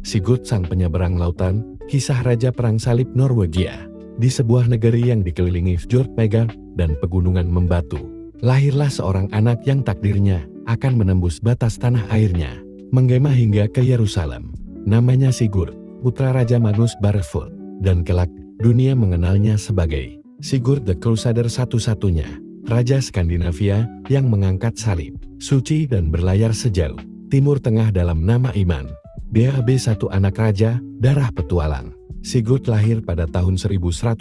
Sigurd sang penyeberang lautan, kisah Raja Perang Salib Norwegia. Di sebuah negeri yang dikelilingi fjord megah dan pegunungan membatu, lahirlah seorang anak yang takdirnya akan menembus batas tanah airnya, menggema hingga ke Yerusalem. Namanya Sigurd, putra Raja Magnus Barefoot, dan kelak dunia mengenalnya sebagai Sigurd the Crusader, satu-satunya Raja Skandinavia yang mengangkat salib suci dan berlayar sejauh Timur Tengah dalam nama iman. BAB, satu anak raja, darah petualang. Sigurd lahir pada tahun 1101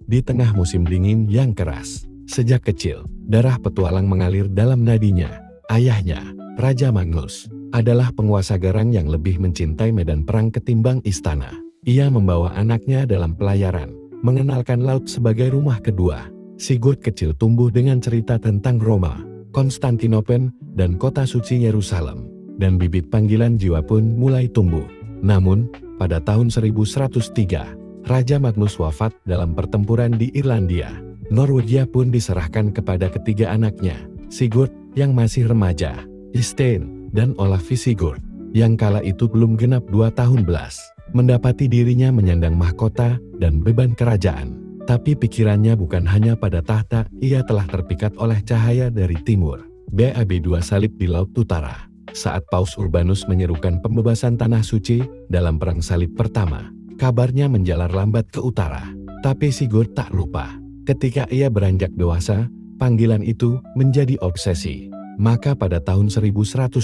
di tengah musim dingin yang keras. Sejak kecil, darah petualang mengalir dalam nadinya. Ayahnya, Raja Magnus, adalah penguasa garang yang lebih mencintai medan perang ketimbang istana. Ia membawa anaknya dalam pelayaran, mengenalkan laut sebagai rumah kedua. Sigurd kecil tumbuh dengan cerita tentang Roma, Konstantinopel, dan kota suci Yerusalem, dan bibit panggilan jiwa pun mulai tumbuh. Namun, pada tahun 1103, Raja Magnus wafat dalam pertempuran di Irlandia. Norwegia pun diserahkan kepada ketiga anaknya, Sigurd yang masih remaja, Eystein, dan Olafi. Sigurd, yang kala itu belum genap 2 tahun belas, mendapati dirinya menyandang mahkota dan beban kerajaan. Tapi pikirannya bukan hanya pada tahta, ia telah terpikat oleh cahaya dari timur. BAB 2 Salib di Laut Utara. Saat Paus Urbanus menyerukan pembebasan tanah suci dalam Perang Salib pertama, kabarnya menjalar lambat ke utara. Tapi Sigurd tak lupa. Ketika ia beranjak dewasa, panggilan itu menjadi obsesi. Maka pada tahun 1107,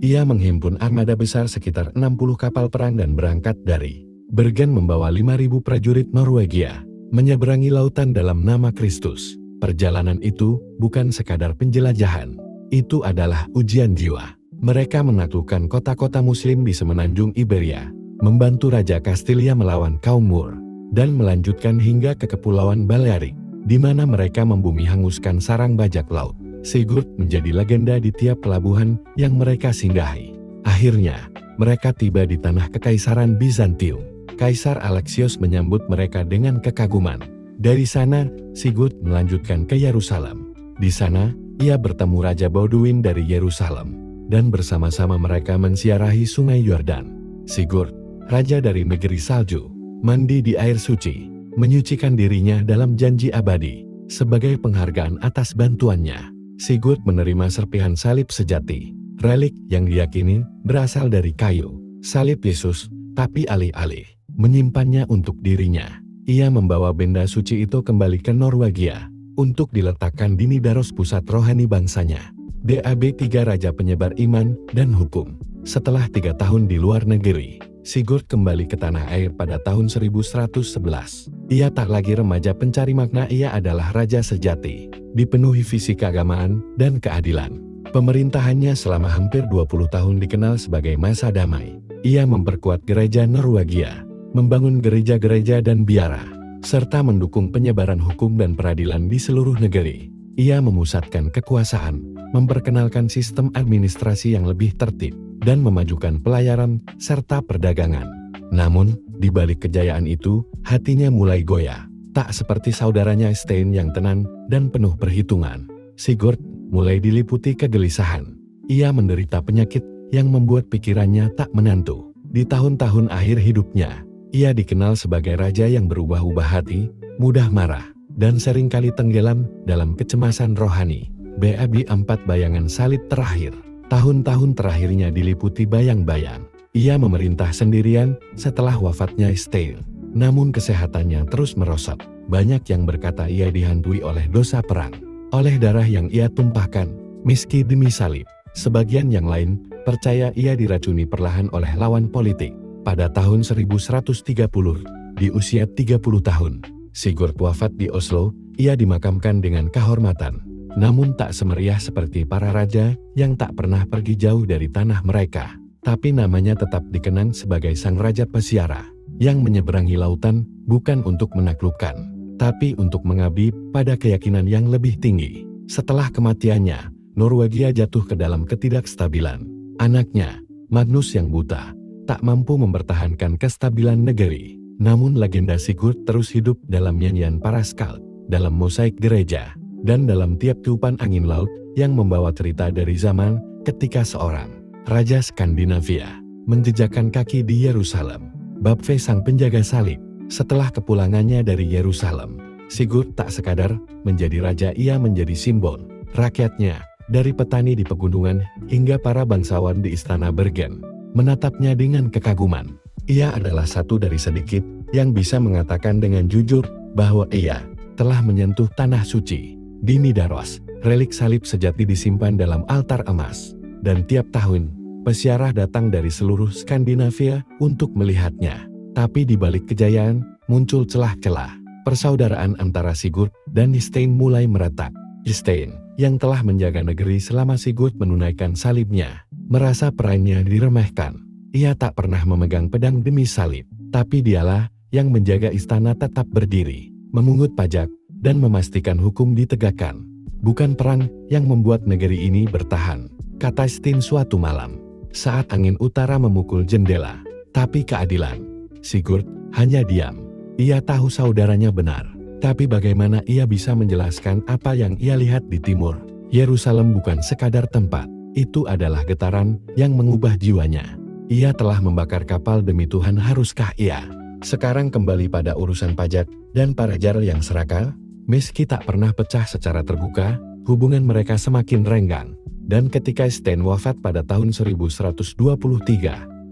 ia menghimpun armada besar sekitar 60 kapal perang dan berangkat dari Bergen membawa 5.000 prajurit Norwegia, menyeberangi lautan dalam nama Kristus. Perjalanan itu bukan sekadar penjelajahan, itu adalah ujian jiwa. Mereka menaklukkan kota-kota muslim di semenanjung Iberia, membantu Raja Kastilia melawan kaum Moor, dan melanjutkan hingga ke Kepulauan Balearik, di mana mereka membumi hanguskan sarang bajak laut. Sigurd menjadi legenda di tiap pelabuhan yang mereka singgahi. Akhirnya, mereka tiba di tanah Kekaisaran Bizantium. Kaisar Alexios menyambut mereka dengan kekaguman. Dari sana, Sigurd melanjutkan ke Yerusalem. Di sana, ia bertemu Raja Baudouin dari Yerusalem, dan bersama-sama mereka mensiarahi sungai Yordan. Sigurd, raja dari negeri salju, mandi di air suci, menyucikan dirinya dalam janji abadi. Sebagai penghargaan atas bantuannya, Sigurd menerima serpihan salib sejati, relik yang diyakini berasal dari kayu salib Yesus, tapi alih-alih menyimpannya untuk dirinya, ia membawa benda suci itu kembali ke Norwegia untuk diletakkan di Nidaros, pusat rohani bangsanya. BAB 3 Raja penyebar iman dan hukum. Setelah 3 tahun di luar negeri, Sigurd kembali ke tanah air pada tahun 1111. Ia tak lagi remaja pencari makna, ia adalah raja sejati, dipenuhi visi keagamaan dan keadilan. Pemerintahannya selama hampir 20 tahun dikenal sebagai masa damai. Ia memperkuat gereja Norwegia, membangun gereja-gereja dan biara, serta mendukung penyebaran hukum dan peradilan di seluruh negeri. Ia memusatkan kekuasaan, memperkenalkan sistem administrasi yang lebih tertib, dan memajukan pelayaran serta perdagangan. Namun, di balik kejayaan itu, hatinya mulai goyah. Tak seperti saudaranya Eystein yang tenang dan penuh perhitungan, Sigurd mulai diliputi kegelisahan. Ia menderita penyakit yang membuat pikirannya tak menentu. Di tahun-tahun akhir hidupnya, ia dikenal sebagai raja yang berubah-ubah hati, mudah marah, dan seringkali tenggelam dalam kecemasan rohani. BAB 4 Bayangan salib terakhir. Tahun-tahun terakhirnya diliputi bayang-bayang. Ia memerintah sendirian setelah wafatnya Eystein. Namun kesehatannya terus merosot. Banyak yang berkata ia dihantui oleh dosa perang, oleh darah yang ia tumpahkan, meski demi salib. Sebagian yang lain percaya ia diracuni perlahan oleh lawan politik. Pada tahun 1130, di usia 30 tahun, Sigurd wafat di Oslo. Ia dimakamkan dengan kehormatan, namun tak semeriah seperti para raja yang tak pernah pergi jauh dari tanah mereka. Tapi namanya tetap dikenang sebagai sang raja pesiara, yang menyeberangi lautan bukan untuk menaklukkan, tapi untuk mengabdi pada keyakinan yang lebih tinggi. Setelah kematiannya, Norwegia jatuh ke dalam ketidakstabilan. Anaknya, Magnus yang buta, tak mampu mempertahankan kestabilan negeri. Namun legenda Sigurd terus hidup dalam nyanyian para skald, dalam mosaik gereja, dan dalam tiap tiupan angin laut yang membawa cerita dari zaman ketika seorang raja Skandinavia menjejakkan kaki di Yerusalem. Bab V Sang Penjaga Salib. Setelah kepulangannya dari Yerusalem, Sigurd tak sekadar menjadi raja, ia menjadi simbol rakyatnya. Dari petani di pegunungan hingga para bangsawan di istana Bergen menatapnya dengan kekaguman. Ia adalah satu dari sedikit yang bisa mengatakan dengan jujur bahwa ia telah menyentuh tanah suci. Di Nidaros, relik salib sejati disimpan dalam altar emas, dan tiap tahun peziarah datang dari seluruh Skandinavia untuk melihatnya. Tapi di balik kejayaan muncul celah-celah. Persaudaraan antara Sigurd dan Eystein mulai meretak. Eystein, yang telah menjaga negeri selama Sigurd menunaikan salibnya, merasa perannya diremehkan. Ia tak pernah memegang pedang demi salib, tapi dialah yang menjaga istana tetap berdiri, memungut pajak, dan memastikan hukum ditegakkan. Bukan perang yang membuat negeri ini bertahan, kata Eystein suatu malam, saat angin utara memukul jendela. Tapi keadilan. Sigurd hanya diam. Ia tahu saudaranya benar. Tapi bagaimana ia bisa menjelaskan apa yang ia lihat di timur? Yerusalem bukan sekadar tempat, itu adalah getaran yang mengubah jiwanya. Ia telah membakar kapal demi Tuhan, haruskah ia sekarang kembali pada urusan pajak dan para jar yang serakah? Meski tak pernah pecah secara terbuka, hubungan mereka semakin renggang. Dan ketika Eystein wafat pada tahun 1123,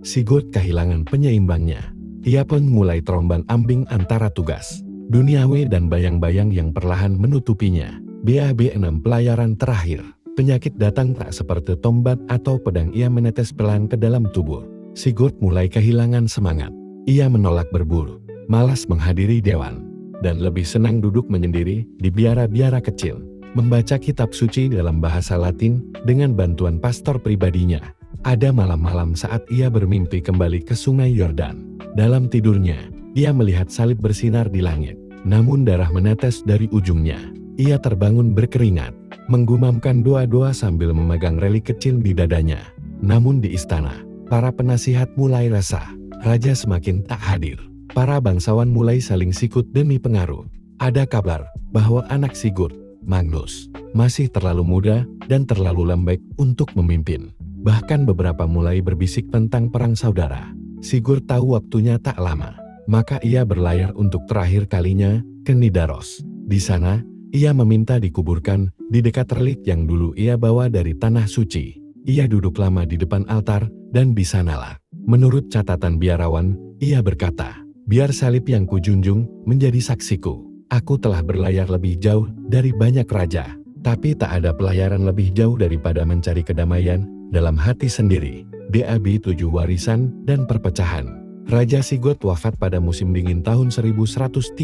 Sigurd kehilangan penyeimbangnya. Ia pun mulai terombang-ambing antara tugas duniawi dan bayang-bayang yang perlahan menutupinya. BAB 6 Pelayaran terakhir. Penyakit datang tak seperti tombak atau pedang, ia menetes pelan ke dalam tubuh. Sigurd mulai kehilangan semangat. Ia menolak berburu, malas menghadiri dewan, dan lebih senang duduk menyendiri di biara-biara kecil, membaca kitab suci dalam bahasa Latin dengan bantuan pastor pribadinya. Ada malam-malam saat ia bermimpi kembali ke sungai Yordan. Dalam tidurnya, ia melihat salib bersinar di langit, namun darah menetes dari ujungnya. Ia terbangun berkeringat, menggumamkan doa-doa sambil memegang relik kecil di dadanya. Namun di istana, para penasihat mulai resah. Raja semakin tak hadir. Para bangsawan mulai saling sikut demi pengaruh. Ada kabar bahwa anak Sigurd, Magnus, masih terlalu muda dan terlalu lembek untuk memimpin. Bahkan beberapa mulai berbisik tentang perang saudara. Sigurd tahu waktunya tak lama, maka ia berlayar untuk terakhir kalinya ke Nidaros. Di sana, ia meminta dikuburkan di dekat relik yang dulu ia bawa dari tanah suci. Ia duduk lama di depan altar, dan di sanalah, menurut catatan biarawan, ia berkata, "Biar salib yang kujunjung menjadi saksiku. Aku telah berlayar lebih jauh dari banyak raja, tapi tak ada pelayaran lebih jauh daripada mencari kedamaian dalam hati sendiri." BAB 7 Warisan dan Perpecahan. Raja Sigurd wafat pada musim dingin tahun 1130.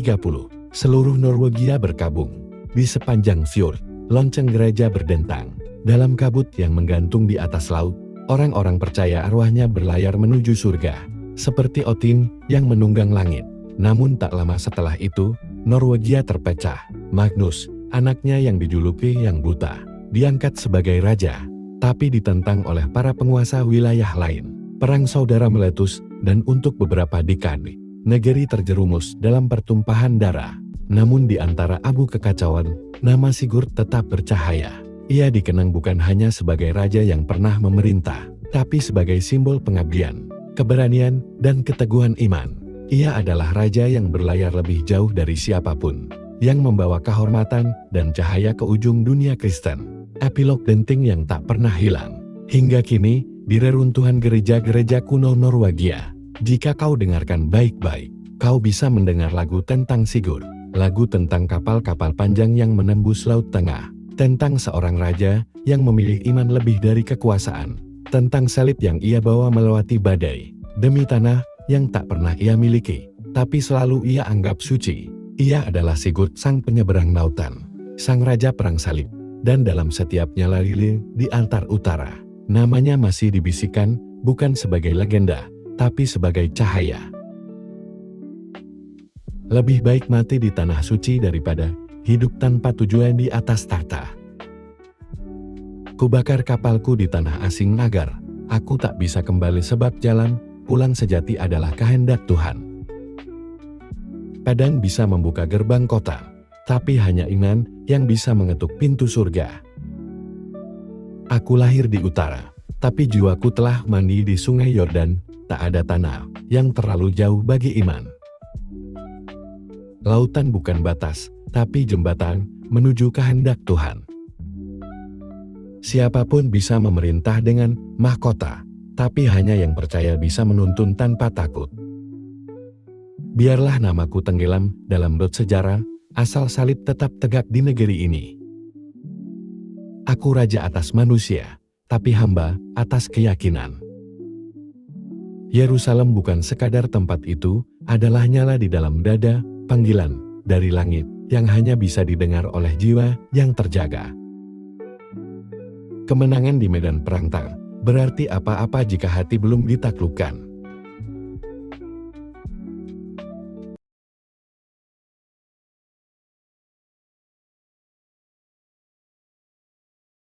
Seluruh Norwegia berkabung. Di sepanjang fjord, lonceng gereja berdentang. Dalam kabut yang menggantung di atas laut, orang-orang percaya arwahnya berlayar menuju surga, seperti Odin yang menunggang langit. Namun tak lama setelah itu, Norwegia terpecah. Magnus, anaknya yang dijuluki Yang Buta, diangkat sebagai raja, tapi ditentang oleh para penguasa wilayah lain. Perang saudara meletus, dan untuk beberapa dekade, negeri terjerumus dalam pertumpahan darah. Namun di antara abu kekacauan, nama Sigurd tetap bercahaya. Ia dikenang bukan hanya sebagai raja yang pernah memerintah, tapi sebagai simbol pengabdian, keberanian, dan keteguhan iman. Ia adalah raja yang berlayar lebih jauh dari siapapun, yang membawa kehormatan dan cahaya ke ujung dunia Kristen. Epilog denting yang tak pernah hilang. Hingga kini, di reruntuhan gereja-gereja kuno Norwegia, jika kau dengarkan baik-baik, kau bisa mendengar lagu tentang Sigurd. Lagu tentang kapal-kapal panjang yang menembus Laut Tengah. Tentang seorang raja yang memilih iman lebih dari kekuasaan. Tentang salib yang ia bawa melewati badai. Demi tanah yang tak pernah ia miliki, tapi selalu ia anggap suci. Ia adalah Sigurd, sang penyeberang lautan, sang raja perang salib. Dan dalam setiap nyala lilin di altar utara, namanya masih dibisikkan, bukan sebagai legenda, tapi sebagai cahaya. Lebih baik mati di tanah suci daripada hidup tanpa tujuan di atas tahta. Kubakar kapalku di tanah asing agar aku tak bisa kembali, sebab jalan pulang sejati adalah kehendak Tuhan. Pedang bisa membuka gerbang kota, tapi hanya iman yang bisa mengetuk pintu surga. Aku lahir di utara, Tapi jiwaku telah mandi di sungai Yordan, tak ada tanah yang terlalu jauh bagi iman. Lautan bukan batas, tapi jembatan menuju kehendak Tuhan. Siapapun bisa memerintah dengan mahkota, tapi hanya yang percaya bisa menuntun tanpa takut. Biarlah namaku tenggelam dalam dot sejarah, asal salib tetap tegak di negeri ini. Aku raja atas manusia, tapi hamba atas keyakinan. Yerusalem bukan sekadar tempat itu, adalah nyala di dalam dada, panggilan dari langit yang hanya bisa didengar oleh jiwa yang terjaga. Kemenangan di medan perang tak berarti apa-apa jika hati belum ditaklukkan.